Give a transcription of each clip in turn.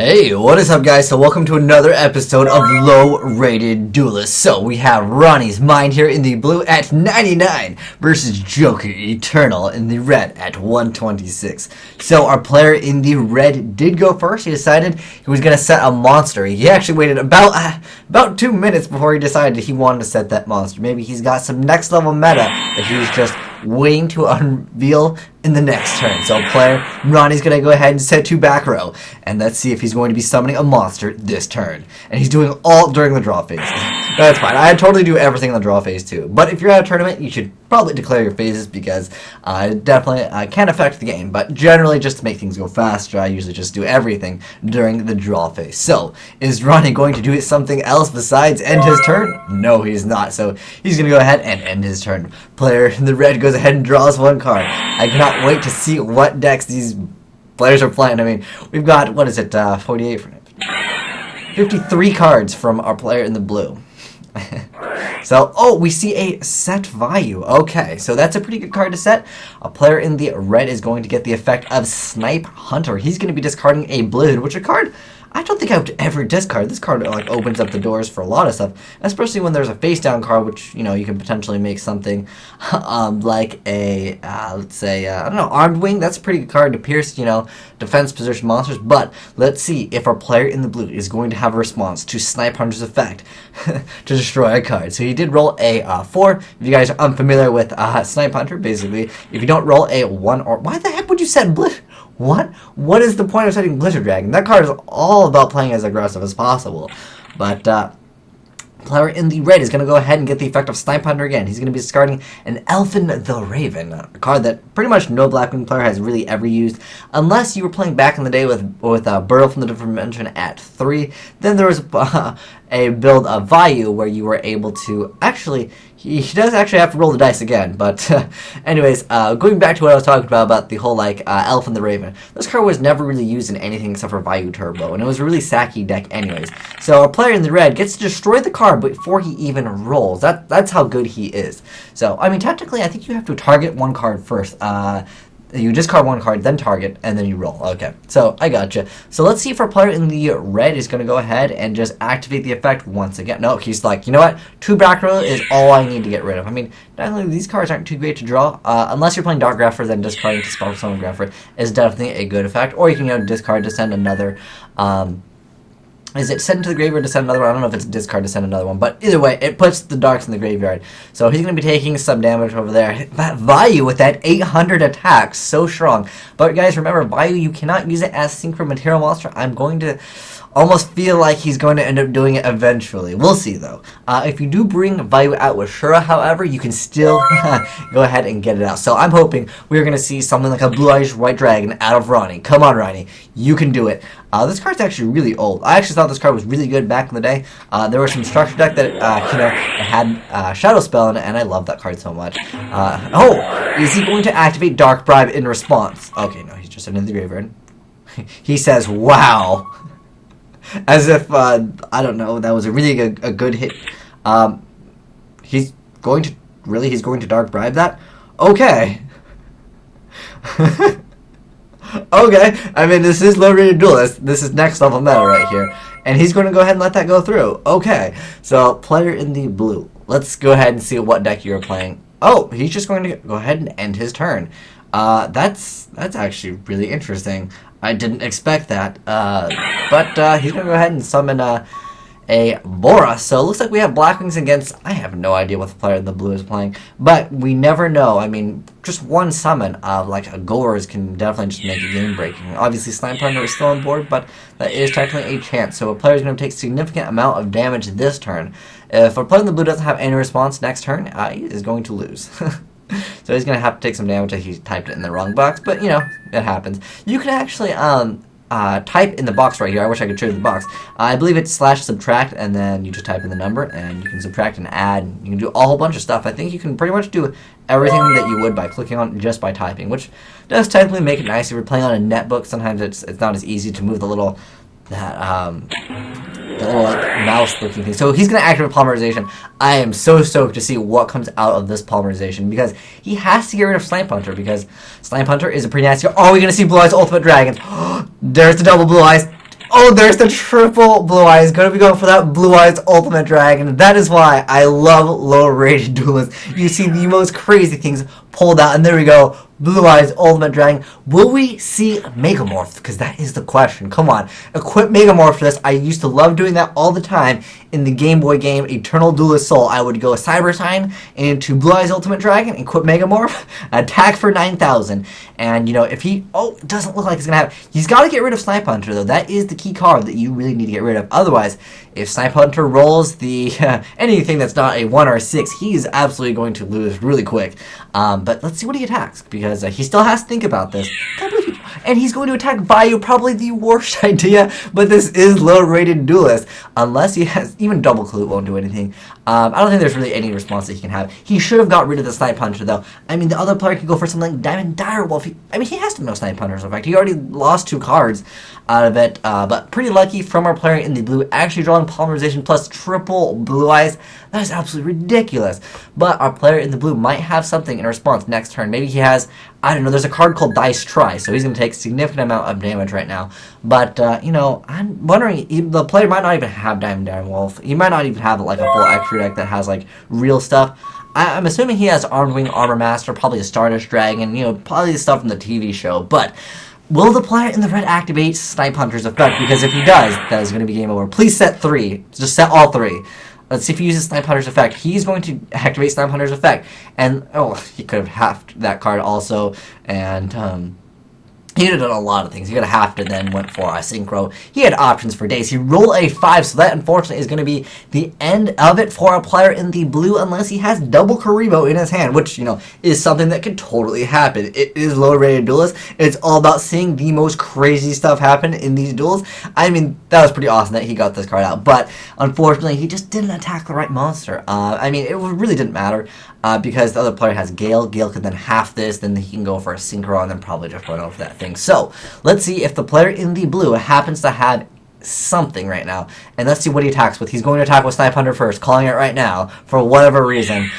Hey, what is up guys? So welcome to another episode of Rated Duelists. So we have Ronnie's Mind here in the blue at 99 versus Joker Eternal in the red at 126. So our player in the red did go first. He decided he was going to set a monster. He actually waited about 2 minutes before he decided he wanted to set that monster. Maybe he's got some next level meta that he was just waiting to unveil in the next turn. So player Ronnie's going to go ahead and set to back row. And let's see if he's going to be summoning a monster this turn. And he's doing all during the draw phase. That's fine. I totally do everything in the draw phase too. But if you're at a tournament, you should probably declare your phases because it definitely can affect the game. But generally, just to make things go faster, I usually just do everything during the draw phase. So, is Ronnie going to do something else besides end his turn? No, he's not. So, he's going to go ahead and end his turn. Player in the red goes ahead and draws one card. I cannot wait to see what decks these players are playing. I mean, we've got, 48? 53 cards from our player in the blue. So, we see a set value. Okay, so that's a pretty good card to set. A player in the red is going to get the effect of Snipe Hunter. He's going to be discarding a Blizzard, which is a card I don't think I would ever discard. This card opens up the doors for a lot of stuff, especially when there's a face down card, which you can potentially make something like a let's say I don't know, Armed Wing. That's a pretty good card to pierce defense position monsters. But let's see if our player in the blue is going to have a response to Snipe Hunter's effect to destroy a card. So he did roll a 4. If you guys are unfamiliar with Snipe Hunter, basically if you don't roll a 1 or why the heck would you set Blizzard? What is the point of setting Blizzard Dragon? That card is all about playing as aggressive as possible. But player in the red is going to go ahead and get the effect of Snipe Hunter again. He's going to be discarding an Elfin the Raven, a card that pretty much no Blackwing player has really ever used, unless you were playing back in the day with Burrow from the Different Dimension at 3. Then there was a build of Vayu where you were able to actually. He does actually have to roll the dice again, but anyways, going back to what I was talking about the whole Elf and the Raven. This card was never really used in anything except for Vayu Turbo, and it was a really sacky deck anyways. So our player in the red gets to destroy the card before he even rolls. That's how good he is. So, I mean, technically, I think you have to target one card first. You discard one card, then target, and then you roll. Okay, so I gotcha. So let's see if our player in the red is going to go ahead and just activate the effect once again. No, he's like, you know what? 2 back row is all I need to get rid of. I mean, definitely these cards aren't too great to draw. Unless you're playing Dark Grapher, then discarding to spell Summon Grapher is definitely a good effect. Or you can discard to send another. Is it send to the graveyard to send another one? I don't know if it's discard to send another one, but either way, it puts the darks in the graveyard. So he's going to be taking some damage over there. That Vayu with that 800 attack, so strong. But guys, remember, Vayu, you cannot use it as Synchro Material Monster. I'm going to almost feel like he's going to end up doing it eventually. We'll see, though. If you do bring Vayu out with Shura, however, you can still go ahead and get it out. So I'm hoping we're going to see something like a Blue Eyes White Dragon out of Ronnie. Come on, Ronnie. You can do it. This card's actually really old. I actually thought this card was really good back in the day. There was some structure deck that it had Shadow Spell in it, and I love that card so much. Is he going to activate Dark Bribe in response? Okay, no, he's just in the graveyard. He says, wow. As if, I don't know, that was a really good hit. He's going to Dark Bribe that? Okay. Okay, I mean, this is Rated Duelists. This is next level meta right here. And he's going to go ahead and let that go through. Okay, so player in the blue. Let's go ahead and see what deck you're playing. Oh, he's just going to go ahead and end his turn. That's actually really interesting. I didn't expect that. But he's going to go ahead and summon a Bora. So it looks like we have Blackwings against. I have no idea what the player in the blue is playing. But we never know. I mean, just one summon of a Gorz can definitely just make it game breaking. Obviously, Snipe Hunter is still on board, but that is technically a chance. So a player is going to take a significant amount of damage this turn. If a player in the blue doesn't have any response next turn, he is going to lose. So he's going to have to take some damage if he typed it in the wrong box, but, it happens. You can actually type in the box right here. I wish I could show you the box. I believe it's /subtract, and then you just type in the number, and you can subtract and add. And you can do a whole bunch of stuff. I think you can pretty much do everything that you would by clicking on it just by typing, which does technically make it nice. If you're playing on a netbook, sometimes it's not as easy to move the little mouse looking thing. So he's going to activate polymerization. I am so stoked to see what comes out of this polymerization because he has to get rid of Snipe Hunter because Snipe Hunter is a pretty nasty. Are we going to see Blue Eyes Ultimate Dragons? There's the double Blue Eyes. Oh, there's the triple Blue Eyes. Gonna be going for that Blue Eyes Ultimate Dragon. That is why I love low-rated duelists. You see the most crazy things pulled out, and there we go. Blue Eyes Ultimate Dragon. Will we see Megamorph? Because that is the question. Come on. Equip Megamorph for this. I used to love doing that all the time in the Game Boy game Eternal Duelist Soul. I would go Cyber Sign into Blue Eyes Ultimate Dragon, equip Megamorph, attack for 9,000. And, you know, if he... Oh, it doesn't look like he's going to have... He's got to get rid of Snipe Hunter, though. That is the key card that you really need to get rid of. Otherwise, if Snipe Hunter rolls the anything that's not a 1 or a 6, he's absolutely going to lose really quick. But let's see what he attacks, because he still has to think about this. And he's going to attack Bayou, probably the worst idea, but this is low-rated duelist. Unless he has... Even Double Clue won't do anything. I don't think there's really any response that he can have. He should have got rid of the Snipe Hunter, though. I mean, the other player could go for something like Diamond Direwolf. He has to know Snipe Hunters, in fact. He already lost 2 cards out of it, but pretty lucky from our player in the blue, actually drawing Polymerization plus triple Blue Eyes. That is absolutely ridiculous. But our player in the blue might have something in response next turn. Maybe he has, I don't know, there's a card called Dice Try, so he's going to take a significant amount of damage right now. But, you know, I'm wondering, the player might not even have Diamond Direwolf. He might not even have, like, a full extra deck that has, like, real stuff. I'm assuming he has Armed Wing Armor Master, probably a Stardust Dragon, you know, probably the stuff from the TV show. But will the player in the red activate Snipe Hunter's effect? Because if he does, that is going to be game over. Please set 3. Just set all 3. Let's see if he uses Snipe Hunter's effect. He's going to activate Snipe Hunter's effect. And, oh, he could have halved that card also. And, he could have done a lot of things. He could have halved it, then went for a synchro. He had options for days. He rolled a 5, so that unfortunately is going to be the end of it for a player in the blue, unless he has double Karibo in his hand, which, you know, is something that could totally happen. It is low-rated duelist. It's all about seeing the most crazy stuff happen in these duels. I mean, that was pretty awesome that he got this card out, but unfortunately, he just didn't attack the right monster. I mean, it really didn't matter. Because the other player has Gale. Gale could then half this, then he can go for a synchro, and then probably just run over that thing. So, let's see if the player in the blue happens to have something right now. And let's see what he attacks with. He's going to attack with Snipe Hunter first, calling it right now, for whatever reason.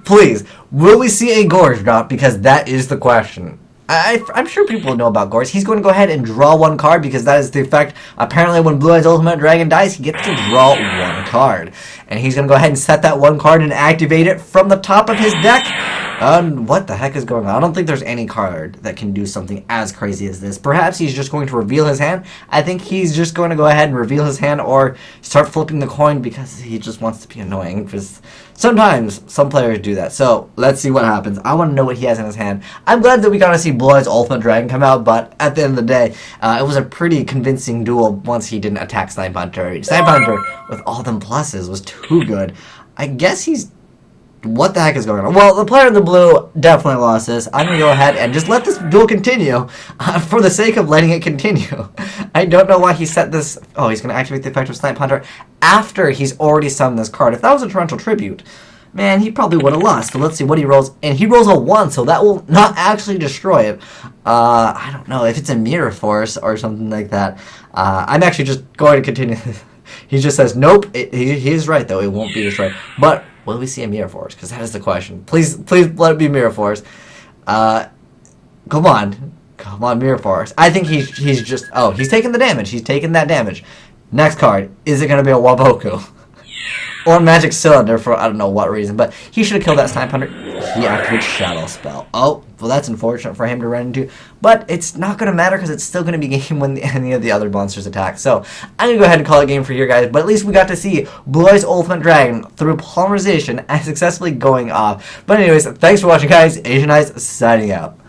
Please, will we see a Gorge drop? Because that is the question. I'm sure people know about Gorge. He's going to go ahead and draw 1 card because that is the effect. Apparently, when Blue Eyes Ultimate Dragon dies, he gets to draw 1 card. And he's going to go ahead and set that 1 card and activate it from the top of his deck. What the heck is going on? I don't think there's any card that can do something as crazy as this. Perhaps he's just going to reveal his hand. I think he's just going to go ahead and reveal his hand or start flipping the coin because he just wants to be annoying. Because sometimes some players do that. So let's see what happens. I want to know what he has in his hand. I'm glad that we got to see Blue Eyes Ultimate Dragon come out, but at the end of the day, it was a pretty convincing duel once he didn't attack Snipe Hunter. Snipe Hunter, with all them pluses, was too good. I guess he's... What the heck is going on? Well, the player in the blue definitely lost this. I'm going to go ahead and just let this duel continue for the sake of letting it continue. I don't know why he set this... Oh, he's going to activate the effect of Snipe Hunter after he's already summoned this card. If that was a torrential tribute, man, he probably would have lost. So let's see what he rolls. And he rolls a 1, so that will not actually destroy it. I don't know if it's a Mirror Force or something like that. I'm actually just going to continue. He just says, nope. He is right, though. It won't be destroyed. But will we see a Mirror Force? Because that is the question. Please let it be Mirror Force. Come on, Mirror Force. I think he's just... Oh, he's taking the damage. He's taking that damage. Next card. Is it going to be a Waboku? Or Magic Cylinder for I don't know what reason, but he should have killed that Snipe Hunter. He activates Shadow Spell. Oh, well that's unfortunate for him to run into, but it's not going to matter because it's still going to be game when any of the other monsters attack. So I'm going to go ahead and call it game for you guys, but at least we got to see Blue Eyes Ultimate Dragon through Polymerization and successfully going off. But anyways, thanks for watching guys. Asian Eyes signing out.